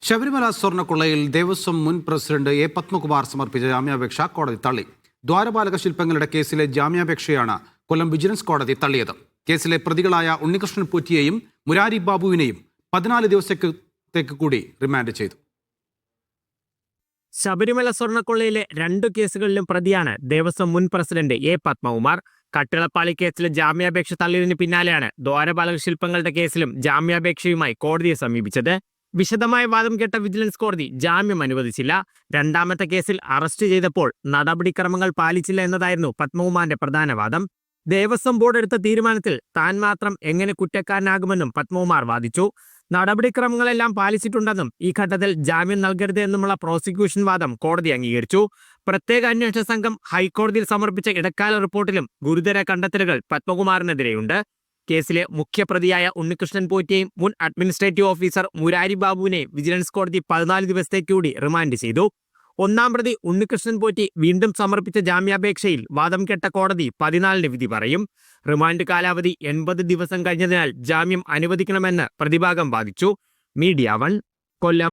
ശബരിമല സ്വർണ്ണക്കൊള്ളയിൽ ദേവസ്വം മുൻ president A Padmakumar സമർപ്പിച്ച ജാമ്യാപേക്ഷ കോടതി തള്ളി. ദ്വാരപാലക ശില്പങ്ങളുടെ കേസിലെ ജാമ്യാപേക്ഷയാണ് കൊല്ലം വിജിലൻസ് കോടതി തള്ളിയത്. കേസിലെ പ്രതികളായ ഉണ്ണികൃഷ്ണൻ പോറ്റിയെയും മുരാരി ബാബുവിനെയും 14 ദിവസത്തേക്ക് കൂടി റിമാൻഡ് ചെയ്തു. ശബരിമല സ്വർണ്ണക്കൊള്ളയിലെ 2 കേസുകളിലും പ്രതിയാണ് ദേവസ്വം മുൻ പ്രസിഡന്റ് എ പത്മകുമാർ. കട്ടിളപ്പാളി കേസിലെ ജാമ്യാപേക്ഷ തള്ളിയതിന് പിന്നാലെയാണ് ദ്വാരപാലക ശില്പങ്ങളുടെ കേസിലും ജാമ്യാപേക്ഷയുമായി കോടതിയെ സമീപിച്ചത്. വിശദമായ വാദം കേട്ട വിജിലൻസ് കോടതി ജാമ്യം അനുവദിച്ചില്ല. 2ാമത്തെ കേസിൽ അറസ്റ്റ് ചെയ്തപ്പോൾ നടപടിക്രമങ്ങൾ പാലിച്ചില്ല എന്നതായിരുന്നു പത്മകുമാറിന്റെ പ്രധാന വാദം. ദേവസ്വം ബോർഡ് എടുത്ത തീരുമാനത്തിൽ താൻ മാത്രം എങ്ങനെ കുറ്റക്കാരനാകുമെന്നും പത്മകുമാർ വാദിച്ചു. നടപടിക്രമങ്ങളെല്ലാം പാലിച്ചിട്ടുണ്ടെന്നും ഈ ഘട്ടത്തിൽ ജാമ്യം നൽകരുത് എന്നുമുള്ള പ്രോസിക്യൂഷൻ വാദം കോടതി അംഗീകരിച്ചു. പ്രത്യേക അന്വേഷണ സംഘം ഹൈക്കോടതിയിൽ സമർപ്പിച്ച ഇടക്കാല റിപ്പോർട്ടിലും ഗുരുതര കണ്ടെത്തലുകൾ പത്മകുമാറിനെതിരെയുണ്ട്. കേസിലെ മുഖ്യപ്രതിയായ ഉണ്ണികൃഷ്ണൻ പോറ്റിയെയും മുൻ അഡ്മിനിസ്ട്രേറ്റീവ് ഓഫീസർ മുരാരി ബാബുവിനെ വിജിലൻസ് കോടതി 14 ദിവസത്തേക്ക് കൂടി റിമാൻഡ് ചെയ്തു. 1-ാം പ്രതി ഉണ്ണികൃഷ്ണൻ പോറ്റി വീണ്ടും സമർപ്പിച്ച ജാമ്യാപേക്ഷയിൽ വാദം കേട്ട കോടതി 14-ന് വിധി പറയും. റിമാൻഡ് കാലാവധി 80 ദിവസം കഴിഞ്ഞതിനാൽ ജാമ്യം അനുവദിക്കണമെന്ന് പ്രതിഭാഗം വാദിച്ചു. മീഡിയ 1 കൊല്ലം.